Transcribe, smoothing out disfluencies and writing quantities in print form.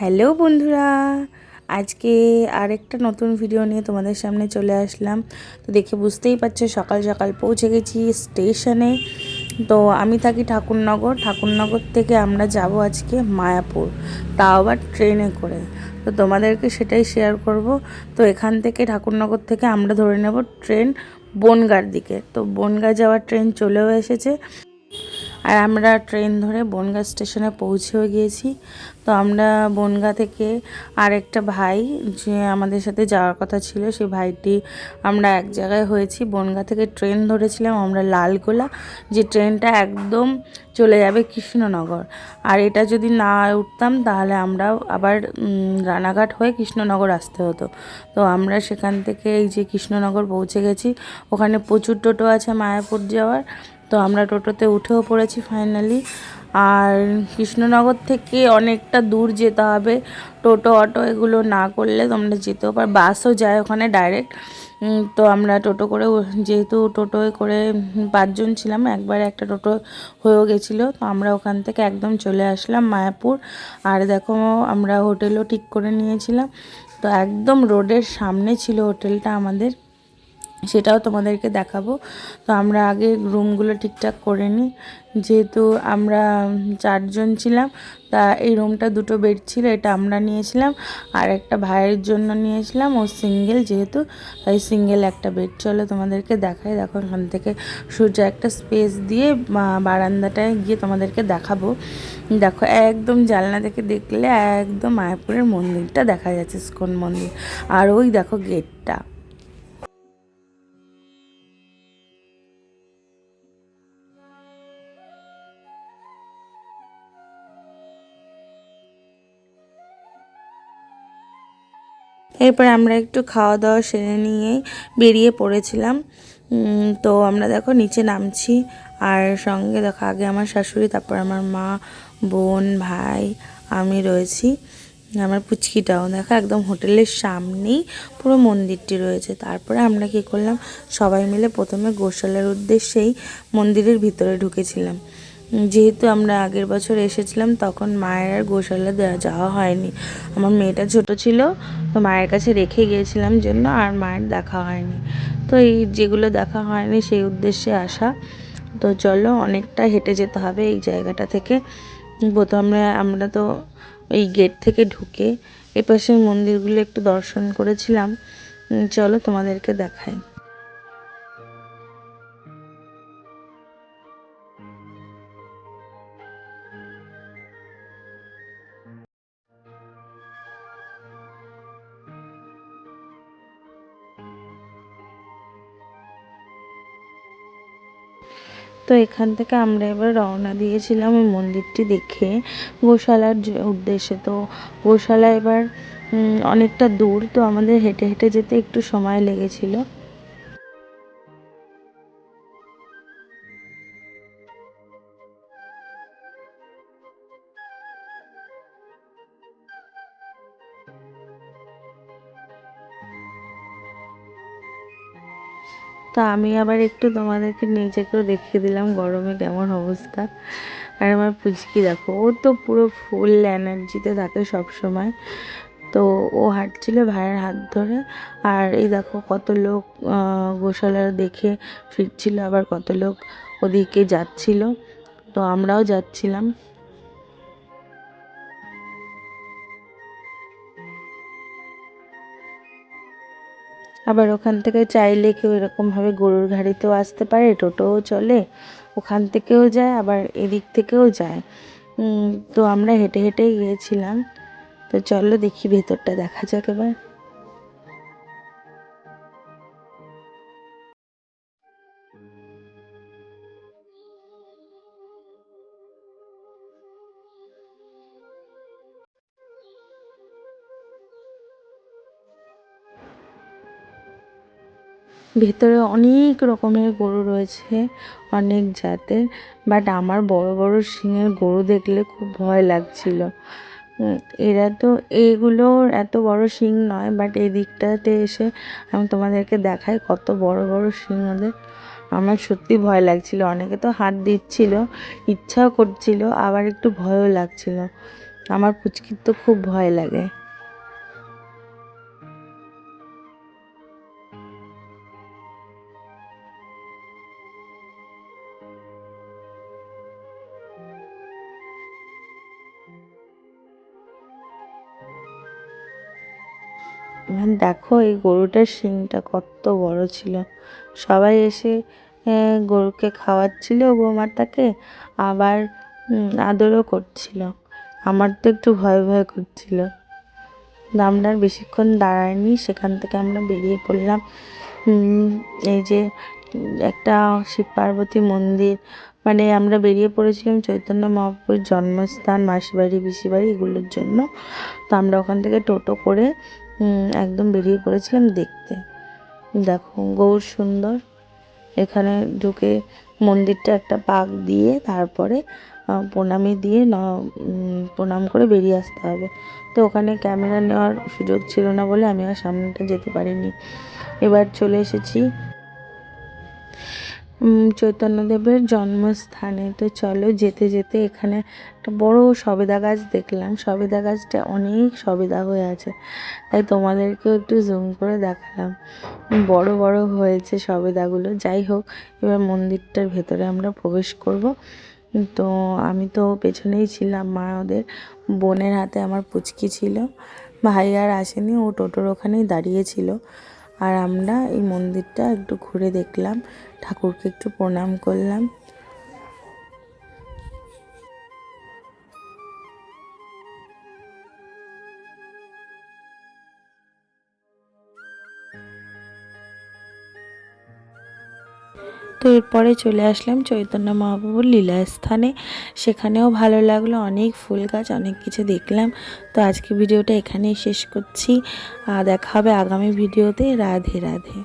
Hello বন্ধুরা, আজকে আরেকটা নতুন ভিডিও নিয়ে তোমাদের সামনে চলে আসলাম। তো দেখে বুঝতেই পারছো সকাল সকাল পৌঁছে গেছি স্টেশনে। তো আমি থাকি ঠাকুরনগর থেকে আমরা যাব আজকে মায়াপুর, তাও আবার ট্রেনে করে। তো তোমাদেরকে সেটাই শেয়ার করব। তো এখান থেকে ঠাকুরনগর থেকে আমরা ধরে নেব ট্রেন বনগাঁর দিকে। তো বনগাঁ যাওয়ার ট্রেন চলেও এসেছে, আর আমরা ট্রেন ধরে বনগাঁ স্টেশনে পৌঁছেও গিয়েছি। তো আমরা বনগাঁ থেকে আরেকটা ভাই যে আমাদের সাথে যাওয়ার কথা ছিল, সেই ভাইটি আমরা এক জায়গায় হয়েছি। বনগাঁ থেকে ট্রেন ধরেছিলাম আমরা লালগোলা, যে ট্রেনটা একদম চলে যাবে কৃষ্ণনগর। আর এটা যদি না উঠতাম তাহলে আমরা আবার রানাঘাট হয়ে কৃষ্ণনগর আসতে হতো। তো আমরা সেখান থেকে এই যে কৃষ্ণনগর পৌঁছে গেছি। ওখানে প্রচুর টোটো আছে মায়াপুর যাওয়ার। তো আমরা টোটোতে উঠেও পড়েছি ফাইনালি। আর কৃষ্ণনগর থেকে অনেকটা দূর যেতে হবে, টোটো অটো এগুলো না করলে তোমরা যেতেও পার, বাসও যায় ওখানে ডাইরেক্ট। তো আমরা টোটো করে, যেহেতু টোটোয় করে 5 জন ছিলাম, একবারে একটা টোটো হয়েও গেছিলো। তো আমরা ওখান থেকে একদম চলে আসলাম মায়াপুর। আর দেখো আমরা হোটেলও ঠিক করে নিয়েছিলাম। তো একদম রোডের সামনে ছিল হোটেলটা আমাদের, সেটাও তোমাদেরকে দেখাবো। তো আমরা আগে রুমগুলো ঠিকঠাক করে নিই, যেহেতু আমরা 4 জন ছিলাম। তা এই রুমটা 2টো বেড ছিল, এটা আমরা নিয়েছিলাম। আর একটা ভাইয়ের জন্য নিয়েছিলাম, ও সিঙ্গেল যেহেতু, তাই সিঙ্গেল একটা বেড। চলো তোমাদেরকে দেখাই। দেখো এখান থেকে সূর্য একটা স্পেস দিয়ে বারান্দাটায় গিয়ে তোমাদেরকে দেখাবো। দেখো একদম জানলা থেকে দেখলে একদম মায়াপুরের মন্দিরটা দেখা যাচ্ছে, ইস্কন মন্দির। আর ওই দেখো গেটটা। এরপর আমরা একটু খাওয়া দাওয়া সেরে নিয়েই বেরিয়ে পড়েছিলাম। তো আমরা দেখো নিচে নামছি, আর সঙ্গে দেখো আগে আমার শাশুড়ি, তারপর আমার মা, বোন, ভাই, আমি রয়েছি। আমার পুচকিটাও দেখো একদম হোটেলের সামনেই পুরো মন্দিরটি রয়েছে। তারপরে আমরা কি করলাম, সবাই মিলে প্রথমে গোশালার উদ্দেশ্যেই মন্দিরের ভিতরে ঢুকেছিলাম। যেহেতু আমরা আগের বছর এসেছিলাম, তখন মায়ের আর গোশালা যাওয়া হয়নি। আমার মেয়েটা ছোট ছিল, তো মায়ের কাছে রেখে গিয়েছিলাম জন্য আর মায়ের দেখা হয়নি। তো এই যেগুলো দেখা হয়নি সেই উদ্দেশ্যে আসা। তো চলো, অনেকটা হেঁটে যেতে হবে এই জায়গাটা থেকে। প্রথমে আমরা তো এই গেট থেকে ঢুকে এপাশের মন্দিরগুলো একটু দর্শন করেছিলাম। চলো তোমাদেরকে দেখাই। তো এখান থেকে আমরা এবার রওনা দিয়েছিলাম ওই মন্দিরটি দেখে গোশালার উদ্দেশ্যে। তো গোশালা এবার অনেকটা দূর, তো আমাদের হেঁটে হেঁটে যেতে একটু সময় লেগেছিল। তো আমি আবার একটু তোমাদেরকে নিজেকেও দেখিয়ে দিলাম গরমে কেমন অবস্থা। আর আমার পুচকি দেখো, ও তো পুরো ফুল এনার্জিতে থাকে সব সময়। তো ও হাঁটছিল ভাইয়ের হাত ধরে। আর এই দেখো কত লোক গোশালা দেখে ফিরছিল, আবার কত লোক ওদিকে যাচ্ছিল। তো আমরাও যাচ্ছিলাম। আবার ওখান থেকে চাইলে কেউ এরকমভাবে গরুর গাড়িতেও আসতে পারে, টোটোও চলে, ওখান থেকেও যায় আবার এদিক থেকেও যায়। তো আমরা হেঁটে হেঁটেই গিয়েছিলাম। তো চলো দেখি ভেতরটা দেখা যাক এবার। ভেতরে অনেক রকমের গরু রয়েছে, অনেক জাতের। বাট আমার বড় বড় শিঙের গরু দেখলে খুব ভয় লাগছিল। এরা তো, এগুলোর এত বড় শিং নয়, বাট এই দিকটাতে এসে আমি তোমাদেরকে দেখাই কত বড় বড় শিং ওদের। আমার সত্যি ভয় লাগছিল, অনেকে তো হাত দিচ্ছিল, ইচ্ছাও করছিল, আবার একটু ভয়ও লাগছিল। আমার পুচকির তো খুব ভয় লাগে। দেখো এই গরুটার শিংটা কত বড় ছিল। সবাই এসে গরুকে খাওয়াচ্ছিল গোমাতাকে, আবার আদরও করছিল। আমার তো একটু ভয় ভয় করছিল। আমরা আর বেশিক্ষণ দাঁড়াইনি, সেখান থেকে আমরা বেরিয়ে পড়লাম। এই যে একটা শিব পার্বতী মন্দির, মানে আমরা বেরিয়ে পড়েছিলাম চৈতন্য মহাপ্রভুর জন্মস্থান, মাসিবাড়ি পিসিবাড়ি এগুলোর জন্য। তো আমরা ওখান থেকে টোটো করে একদম বেরিয়ে পড়েছিলাম দেখতে। দেখো গৌর সুন্দর, এখানে ঢুকে মন্দিরটা একটা পাক দিয়ে তারপরে প্রণামী দিয়ে প্রণাম করে বেরিয়ে আসতে হবে। তো ওখানে ক্যামেরা নেওয়ার সুযোগ ছিল না বলে আমি আর সামনেটা যেতে পারিনি। এবার চলে এসেছি চৈতন্যদেবের জন্মস্থানে। তো চলো যেতে যেতে এখানে একটা বড় সবেদা গাছ দেখলাম। সবেদা গাছটা অনেক সবেদা হয়ে আছে, তাই তোমাদেরকেও একটু জুম করে দেখালাম। বড় বড় হয়েছে সবেদাগুলো। যাই হোক, এবার মন্দিরটার ভেতরে আমরা প্রবেশ করব। তো আমি তো পেছনেই ছিলাম, মা ওদের বোনের হাতে আমার পুচকি ছিল। ভাই আর আসেনি, ও টোটোর ওখানেই দাঁড়িয়েছিল। আর আমরা এই মন্দিরটা একটু ঘুরে দেখলাম, ঠাকুরকে একটু প্রণাম করলাম। তো এরপরে চলে আসলাম চৈতন্য মহাপ্রভুর লীলাস্থানে। সেখানেও ভালো লাগলো, অনেক ফুল গাছ, অনেক কিছু দেখলাম। তো আজকে ভিডিওটা এখানেই শেষ করছি। দেখা হবে আগামী ভিডিওতে। রাধে রাধে।